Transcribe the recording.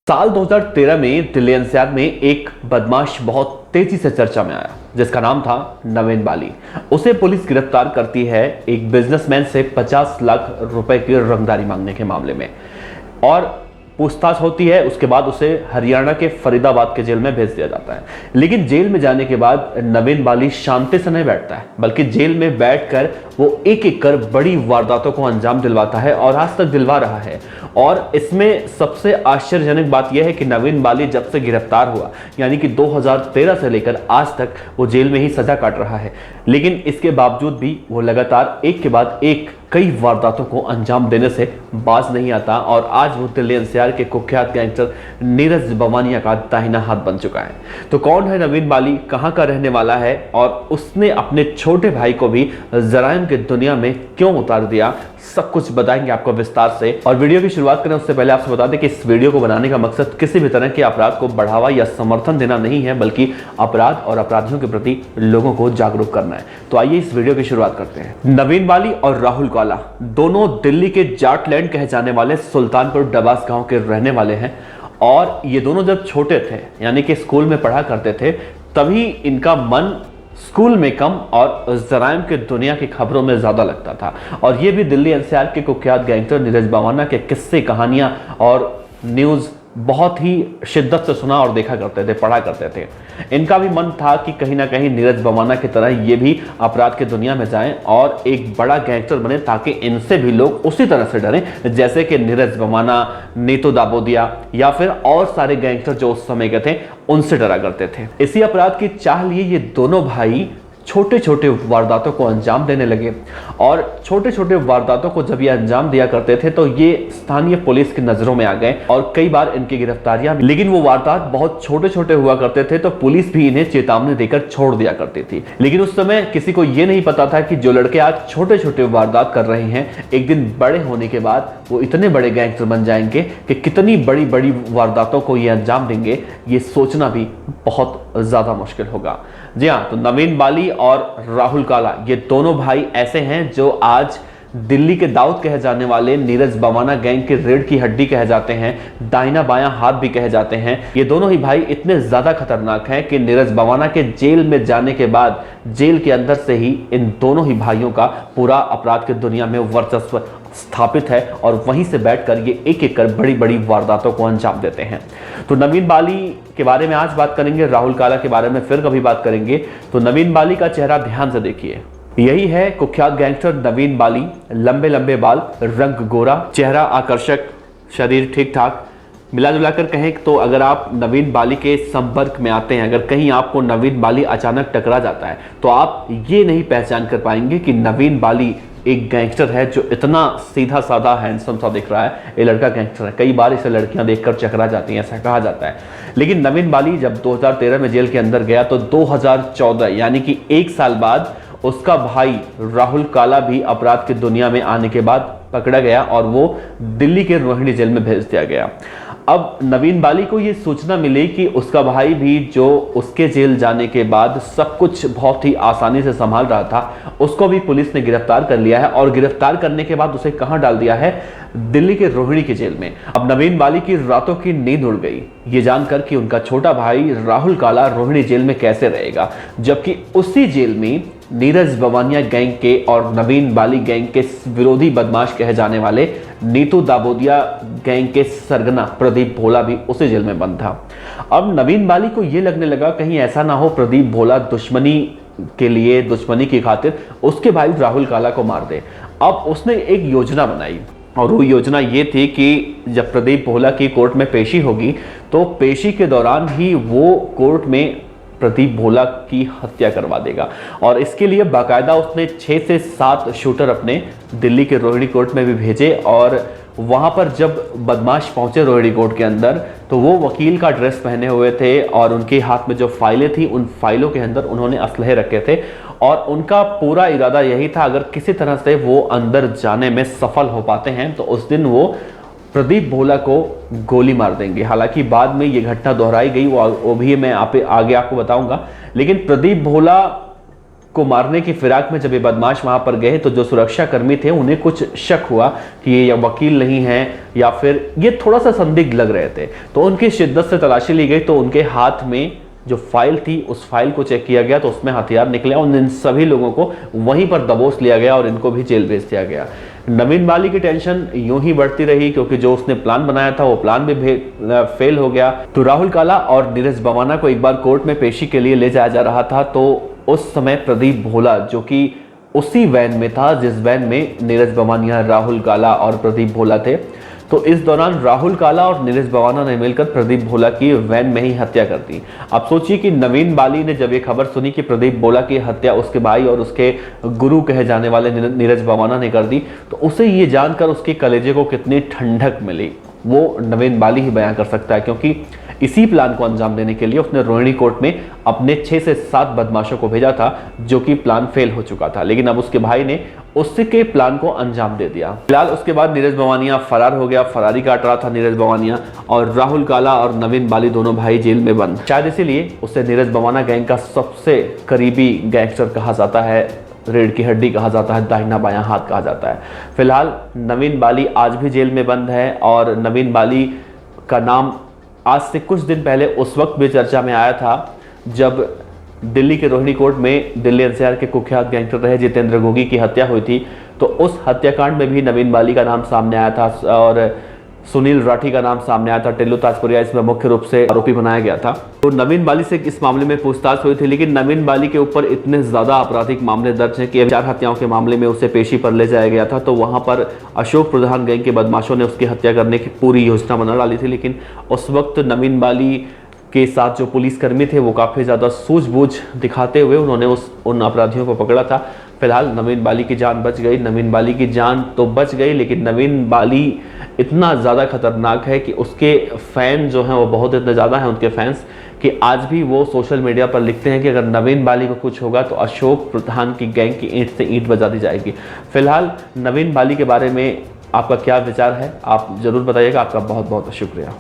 साल 2013 में दिल्ली एनसीआर में एक बदमाश बहुत तेजी से चर्चा में आया जिसका नाम था नवीन बाली। उसे पुलिस गिरफ्तार करती है एक बिजनेसमैन से 50 लाख रुपए की रंगदारी मांगने के मामले में और पूछताछ होती है। उसके बाद उसे हरियाणा के फरीदाबाद के जेल में भेज दिया जाता है। लेकिन जेल में जाने के बाद नवीन बाली शांति से नहीं बैठता है, बल्कि जेल में बैठकर वो एक एक कर बड़ी वारदातों को अंजाम दिलवाता है और आज तक दिलवा रहा है। और इसमें सबसे आश्चर्यजनक बात यह है कि नवीन बाली जब से गिरफ्तार हुआ, यानी कि 2013 से लेकर आज तक वो जेल में ही सजा काट रहा है, लेकिन इसके बावजूद भी वो लगातार एक के बाद एक कई वारदातों को अंजाम देने से बाज नहीं आता। और आज वो दिल्ली एनसीआर के कुख्यात गैंगस्टर नीरज बवानिया का दाहिना हाथ बन चुका है। तो कौन है नवीन बाली, कहां का रहने वाला है और उसने अपने छोटे भाई को भी जराइम की दुनिया में क्यों उतार दिया, सब कुछ बताएंगे आपको विस्तार से। और वीडियो की शुरुआत करें उससे पहले आपसे बता दें कि इस वीडियो को बनाने का मकसद किसी भी तरह के अपराध को बढ़ावा या समर्थन देना नहीं है, बल्कि अपराध और अपराधियों के प्रति लोगों को जागरूक करना है। तो आइए इस वीडियो की शुरुआत करते हैं। नवीन बाली और राहुल काला दोनों दिल्ली के जाटलैंड कहे जाने वाले सुल्तानपुर डबास गांव के रहने वाले हैं। और ये दोनों जब छोटे थे, यानी कि स्कूल में पढ़ा करते थे, तभी इनका मन स्कूल में कम और जराइम के दुनिया की खबरों में ज्यादा लगता था। और ये भी दिल्ली एनसीआर के कुख्यात गैंगस्टर नीरज बवाना के किस्से, कहानियां और न्यूज बहुत ही शिद्दत से सुना और देखा करते थे, पढ़ा करते थे। इनका भी मन था कि कहीं ना कहीं नीरज बवाना की तरह ये भी अपराध की दुनिया में जाएं और एक बड़ा गैंगस्टर बने, ताकि इनसे भी लोग उसी तरह से डरें जैसे कि नीरज बवाना, नीतू दाबोदिया या फिर और सारे गैंगस्टर जो उस समय के थे उनसे डरा करते थे। इसी अपराध की चाह लिए ये दोनों भाई छोटे छोटे वारदातों को अंजाम देने लगे। और छोटे छोटे वारदातों को जब ये अंजाम दिया करते थे तो ये स्थानीय पुलिस की नजरों में आ गए और कई बार इनकी गिरफ्तारियां, लेकिन वो वारदात बहुत छोटे छोटे हुआ करते थे तो पुलिस भी इन्हें चेतावनी देकर छोड़ दिया करती थी। लेकिन उस समय किसी को ये नहीं पता था कि जो लड़के आज छोटे छोटे वारदात कर रहे हैं, एक दिन बड़े होने के बाद वो इतने बड़े गैंगस्टर बन जाएंगे कि कितनी बड़ी बड़ी वारदातों को ये अंजाम देंगे, ये सोचना भी बहुत ज्यादा मुश्किल होगा। जी हाँ, तो नवीन बाली और राहुल काला ये दोनों भाई ऐसे हैं जो आज दिल्ली के दाऊद कहे जाने वाले नीरज बवाना गैंग के रीढ़ की हड्डी कहे जाते हैं, दाहिना बायां हाथ भी कहे जाते हैं। ये दोनों ही भाई इतने ज्यादा खतरनाक हैं कि नीरज बवाना के जेल में जाने के बाद जेल के अंदर से ही इन दोनों ही भाइयों का पूरा अपराध की दुनिया में वर्चस्व स्थापित है और वहीं से बैठकर ये एक एक कर बड़ी बड़ी वारदातों को अंजाम देते हैं। तो नवीन बाली के बारे में आज बात करेंगे, राहुल काला के बारे में फिर कभी बात करेंगे। तो नवीन बाली का चेहरा ध्यान से देखिए, यही है कुख्यात गैंगस्टर नवीन बाली। लंबे लंबे बाल, रंग गोरा, चेहरा आकर्षक, शरीर ठीक ठाक। मिला जुला कर कहें तो अगर आप नवीन बाली के संपर्क में आते हैं, अगर कहीं आपको नवीन बाली अचानक टकरा जाता है, तो आप ये नहीं पहचान कर पाएंगे कि नवीन बाली एक गैंगस्टर है जो इतना सीधा साधा हैंडसम सा दिख रहा है। ये लड़का गैंगस्टर है। कई बार इसे लड़कियां देखकर चकरा जाती हैं, ऐसा कहा जाता है। लेकिन नवीन बाली जब 2013 में जेल के अंदर गया तो 2014 यानी कि एक साल बाद उसका भाई राहुल काला भी अपराध की दुनिया में आने के बाद पकड़ा गया और वो दिल्ली के रोहिणी जेल में भेज दिया गया। अब नवीन बाली को ये सूचना मिली कि उसका भाई भी जो उसके जेल जाने के बाद सब कुछ बहुत ही आसानी से संभाल रहा था, उसको भी पुलिस ने गिरफ्तार कर लिया है। और गिरफ्तार करने के बाद उसे कहां डाल दिया है? दिल्ली के रोहिणी के जेल में। अब नवीन बाली की रातों की नींद उड़ गई ये जानकर कि उनका छोटा भाई राहुल काला रोहिणी जेल में कैसे रहेगा, जबकि उसी जेल में नीरज बवानिया गैंग के और नवीन बाली गैंग के विरोधी बदमाश कहे जाने वाले नीतू दाबोदिया गैंग के सरगना प्रदीप भोला भी उसी जेल में बंद था। अब नवीन बाली को यह लगने लगा कहीं ऐसा ना हो प्रदीप भोला दुश्मनी के लिए, दुश्मनी की खातिर उसके भाई राहुल काला को मार दे। अब उसने एक योजना बनाई और वो योजना ये थी कि जब प्रदीप भोला की कोर्ट में पेशी होगी तो पेशी के दौरान ही वो कोर्ट में प्रदीप भोला की हत्या करवा देगा। और इसके लिए बाकायदा उसने 6 से 7 शूटर अपने दिल्ली के रोहिणी कोर्ट में भी भेजे। और वहां पर जब बदमाश पहुंचे रोहिणी कोर्ट के अंदर तो वो वकील का ड्रेस पहने हुए थे और उनके हाथ में जो फाइलें थी उन फाइलों के अंदर उन्होंने असलहे रखे थे। और उनका पूरा इरादा यही था अगर किसी तरह से वो अंदर जाने में सफल हो पाते हैं तो उस दिन वो प्रदीप भोला को गोली मार देंगे। हालांकि बाद में ये घटना दोहराई गई, वो भी मैं आगे आपको बताऊंगा। लेकिन प्रदीप भोला को मारने की फिराक में जब ये बदमाश वहां पर गए तो जो सुरक्षा कर्मी थे उन्हें कुछ शक हुआ कि ये वकील नहीं है या फिर ये थोड़ा सा संदिग्ध लग रहे थे। तो उनकी शिद्दत से तलाशी ली गई तो उनके हाथ में जो फाइल थी उस फाइल को चेक किया गया तो उसमें हथियार निकले और इन सभी लोगों को वहीं पर दबोच लिया गया और इनको भी जेल भेज दिया गया। नवीन बाली की टेंशन यूं ही बढ़ती रही क्योंकि जो उसने प्लान बनाया था वो प्लान भी फेल हो गया। तो राहुल काला और नीरज बवाना को एक बार कोर्ट में पेशी के लिए ले जाया जा रहा था तो उस समय प्रदीप भोला जो कि उसी वैन में था जिस वैन में नीरज बवानिया, राहुल काला और प्रदीप भोला थे, तो इस दौरान राहुल काला और नीरज बवाना ने मिलकर प्रदीप भोला की वैन में ही हत्या कर दी। अब सोचिए कि नवीन बाली ने जब ये खबर सुनी कि प्रदीप भोला की हत्या उसके भाई और उसके गुरु कहे जाने वाले नीरज बवाना ने कर दी तो उसे ये जानकर उसके कलेजे को कितनी ठंडक मिली वो नवीन बाली ही बयां कर सकता है, क्योंकि इसी प्लान को अंजाम देने के लिए उसने रोहिणी कोर्ट में अपने 6 से 7 बदमाशों को भेजा था जो कि प्लान फेल हो चुका था, लेकिन अब उसके भाई ने उसके प्लान को अंजाम दे दिया। फिलहाल उसके बाद नीरज बवानिया फरार हो गया, फरारी काट रहा था नीरज बवानिया और राहुल काला और नवीन बाली दोनों भाई जेल में बंद। शायद इसीलिए उसे नीरज बवाना गैंग का सबसे करीबी गैंगस्टर कहा जाता है, रीढ़ की हड्डी कहा जाता है, दाहिना बायां हाथ कहा जाता है। फिलहाल नवीन बाली आज भी जेल में बंद है और नवीन बाली का नाम आज से कुछ दिन पहले उस वक्त भी चर्चा में आया था जब दिल्ली के रोहिणी कोर्ट में दिल्ली एनसीआर के कुख्यात गैंगस्टर रहे जितेंद्र गोगी की हत्या हुई थी। तो उस हत्याकांड में भी नवीन बाली का नाम सामने आया था और सुनील राठी का नाम सामने आया था। टिल्लू ताजपुरिया इसमें मुख्य रूप से आरोपी बनाया गया था। तो नवीन बाली से इस मामले में पूछताछ हुई थी, लेकिन नवीन बाली के ऊपर इतने ज्यादा आपराधिक मामले दर्ज हैं कि 4 हत्याओं के मामले में उसे पेशी पर ले जाया गया था। तो वहां पर अशोक प्रधान गैंग के बदमाशों ने उसकी हत्या करने की पूरी योजना बना डाली थी, लेकिन उस वक्त नवीन बाली के साथ जो पुलिसकर्मी थे वो काफ़ी ज़्यादा सूझबूझ दिखाते हुए उन्होंने उन अपराधियों को पकड़ा था। फिलहाल नवीन बाली की जान बच गई। नवीन बाली की जान तो बच गई, लेकिन नवीन बाली इतना ज़्यादा खतरनाक है कि उसके फैन जो हैं वो बहुत इतने ज़्यादा हैं उनके फैंस कि आज भी वो सोशल मीडिया पर लिखते हैं कि अगर नवीन बाली को कुछ होगा तो अशोक प्रधान की गैंग की ईंट से ईंट बजा दी जाएगी। फिलहाल नवीन बाली के बारे में आपका क्या विचार है आप ज़रूर बताइएगा। आपका बहुत बहुत शुक्रिया।